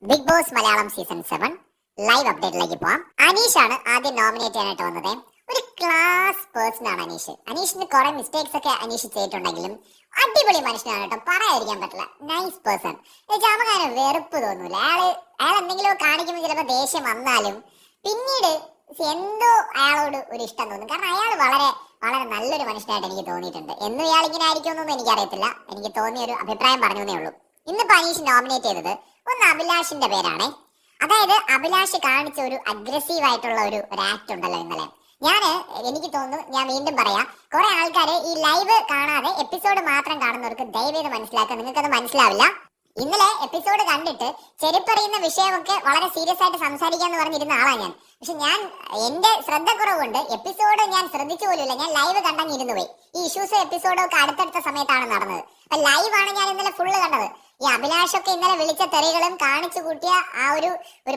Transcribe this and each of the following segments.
Big Boss Malayalam season 7 live അപ്ഡേറ്റിലേക്ക് പോവാം. അനീഷാണ് ആദ്യം നോമിനേറ്റ് ചെയ്യാനായിട്ട് വന്നത്. ഒരു ക്ലാസ് പേഴ്സൺ ആണ് അനീഷ്. അനീഷിന് കുറെ മിസ്റ്റേക്സ് ഒക്കെ അനീഷ് ചെയ്തിട്ടുണ്ടെങ്കിലും അടിപൊളി മനുഷ്യനാണ് കേട്ടോ, പറയാതിരിക്കാൻ പറ്റില്ല. Nice person. നമുക്ക് വെറുപ്പ് തോന്നൂല. അയാൾ എന്തെങ്കിലും കാണിക്കുമ്പോൾ ചിലപ്പോൾ ദേഷ്യം വന്നാലും പിന്നീട് എന്തോ അയാളോട് ഒരു ഇഷ്ടം തോന്നും. കാരണം അയാൾ വളരെ വളരെ നല്ലൊരു മനുഷ്യനായിട്ട് എനിക്ക് തോന്നിയിട്ടുണ്ട്. എന്നും ഇയാൾ ഇങ്ങനെ ആയിരിക്കുമെന്നൊന്നും എനിക്കറിയത്തില്ല. എനിക്ക് തോന്നിയ ഒരു അഭിപ്രായം പറഞ്ഞേ ഉള്ളൂ. ഇന്നിപ്പോ അനീഷ് നോമിനേറ്റ് ചെയ്തത് ഒന്ന് അഭിലാഷിന്റെ പേരാണ്. അതായത് അഭിലാഷ് കാണിച്ച ഒരു അഗ്രസീവ് ആയിട്ടുള്ള ഒരു ആക്ട് ഉണ്ടല്ലോ ഇന്നലെ. എനിക്ക് തോന്നുന്നു, ഞാൻ വീണ്ടും പറയാം, കുറെ ആൾക്കാര് ഈ ലൈവ് കാണാതെ എപ്പിസോഡ് മാത്രം കാണുന്നവർക്ക് ദയവേത് മനസ്സിലാക്കാൻ നിങ്ങൾക്കത് മനസ്സിലാവില്ല. ഇന്നലെ എപ്പിസോഡ് കണ്ടിട്ട് ചെരുപ്പറിയുന്ന വിഷയമൊക്കെ വളരെ സീരിയസ് ആയിട്ട് സംസാരിക്കാന്ന് പറഞ്ഞിരുന്ന ആളാണ് ഞാൻ. പക്ഷെ എന്റെ ശ്രദ്ധക്കുറവുണ്ട് എപ്പിസോഡ് ഞാൻ ശ്രദ്ധിച്ചു പോലുമില്ല. ഞാൻ ലൈവ് കണ്ടങ്ങിരുന്നു പോയി. ഈ ഇഷ്യൂസ് എപ്പിസോഡും ഒക്കെ അടുത്തടുത്ത സമയത്താണ് നടന്നത്. അപ്പൊ ലൈവാണ് ഞാൻ ഇന്നലെ ഫുള്ള് കണ്ടത്. ഈ അഭിലാഷൊക്കെ ഇന്നലെ വിളിച്ച തെറികളും കാണിച്ചു കൂട്ടിയ ആ ഒരു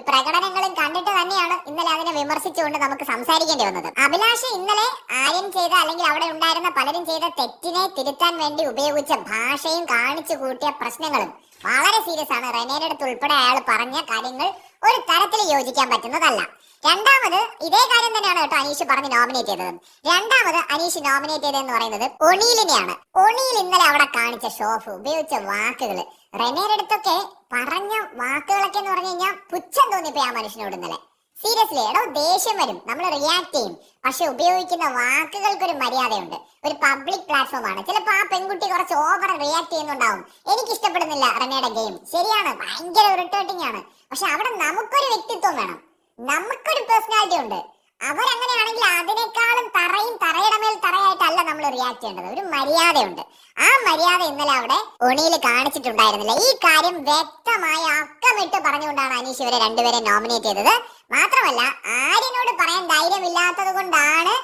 പ്രകടനങ്ങളും കണ്ടിട്ട് തന്നെയാണ് ഇന്നലെ അതിനെ വിമർശിച്ചുകൊണ്ട് നമുക്ക് സംസാരിക്കേണ്ടി വന്നത്. അഭിലാഷ് ഇന്നലെ ആര്യം ചെയ്ത അല്ലെങ്കിൽ അവിടെ ഉണ്ടായിരുന്ന പലരും ചെയ്ത തെറ്റിനെ തിരുത്താൻ വേണ്ടി ഉപയോഗിച്ച ഭാഷയും കാണിച്ചു കൂട്ടിയ പ്രശ്നങ്ങളും വളരെ സീരിയസ് ആണ്. റെനയുടെ അടുത്ത് ഉൾപ്പെടെ അയാൾ പറഞ്ഞ കാര്യങ്ങൾ ഒരു തരത്തിൽ യോജിക്കാൻ പറ്റുന്നതല്ല. രണ്ടാമത് ഇതേ കാര്യം തന്നെയാണ് കേട്ടോ അനീഷ് പറഞ്ഞ് നോമിനേറ്റ് ചെയ്തത്. രണ്ടാമത് അനീഷ് നോമിനേറ്റ് ചെയ്തതെന്ന് പറയുന്നത് ഒണീലിനെയാണ്. ഒണീൽ ഇന്നലെ അവിടെ കാണിച്ച ഷോഫ്, ഉപയോഗിച്ച വാക്കുകൾ, റെനയുടെ അടുത്തൊക്കെ പറഞ്ഞ വാക്കുകളൊക്കെ എന്ന് പറഞ്ഞു കഴിഞ്ഞാൽ പുച്ഛം തോന്നിപ്പോ ആ മനുഷ്യനോട് ഇന്നലെ. സീരിയസ്ലി എടോ, ദേഷ്യം വരും, നമ്മൾ റിയാക്ട് ചെയ്യും. പക്ഷെ ഉപയോഗിക്കുന്ന വാക്കുകൾക്കൊരു മര്യാദയുണ്ട്. ഒരു പബ്ലിക് പ്ലാറ്റ്ഫോം ആണ്. ചിലപ്പോ ആ പെൺകുട്ടി കുറച്ച് ഓവർ റിയാക്ട് ചെയ്യുന്നുണ്ടാവും. എനിക്ക് ഇഷ്ടപ്പെടുന്നില്ല റെനയുടെ ഗെയിം, ശരിയാണ്, ഭയങ്കര ഇറിറ്റേറ്റിംഗ് ആണ്. പക്ഷെ അവിടെ നമുക്കൊരു വ്യക്തിത്വം വേണം, നമുക്കൊരു പേഴ്സണാലിറ്റി ഉണ്ട്. അവരങ്ങനെയാണെങ്കിൽ അതിനേക്കാളും തറയുടെ മേൽ തറയായിട്ടല്ല നമ്മൾ റിയാക്ട് ചെയ്യേണ്ടത്. ഒരു മര്യാദയുണ്ട്. ആ മര്യാദ ഇന്നലെ അവിടെ ഒണിയിൽ കാണിച്ചിട്ടുണ്ടായിരുന്നില്ല. ഈ കാര്യം വ്യക്തമായി അക്കമിട്ട് പറഞ്ഞുകൊണ്ടാണ് അനീഷ് ഇവരെ രണ്ടുപേരെ നോമിനേറ്റ് ചെയ്തത്. മാത്രമല്ല ആര്യനോട് പറയാൻ ധൈര്യമില്ലാത്തത് കൊണ്ടാണ്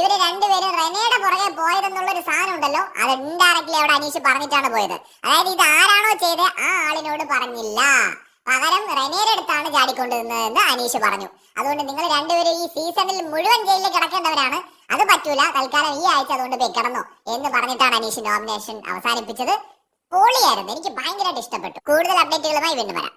ഇവര് രണ്ടുപേരും റെനയുടെ പുറകെ പോയതെന്നുള്ളൊരു സാധനം ഉണ്ടല്ലോ, അത് ഇൻഡയറക്ട്ലി അവിടെ അനീഷ് പറഞ്ഞിട്ടാണ് പോയത്. അതായത് ഇത് ആരാണോ ചെയ്ത് ആ ആളിനോട് പറഞ്ഞില്ല, പകരം റെനയുടെ അടുത്താണ് ചാടിക്കൊണ്ടിരുന്നതെന്ന് അനീഷ് പറഞ്ഞു. അതുകൊണ്ട് നിങ്ങൾ രണ്ടുപേരും ഈ സീസണിൽ മുഴുവൻ ജയിലിൽ കിടക്കേണ്ടവരാണ്. അത് പറ്റൂല, തൽക്കാലം ഈ ആഴ്ച അതുകൊണ്ട് പോയി കിടന്നോ എന്ന് പറഞ്ഞിട്ടാണ് അനീഷ് നോമിനേഷൻ അവസാനിപ്പിച്ചത്. പൊളിയായിരുന്നു, എനിക്ക് ഭയങ്കരമായിട്ട് ഇഷ്ടപ്പെട്ടു. കൂടുതൽ അപ്ഡേറ്റുകളുമായി വീണ്ടും വരാം.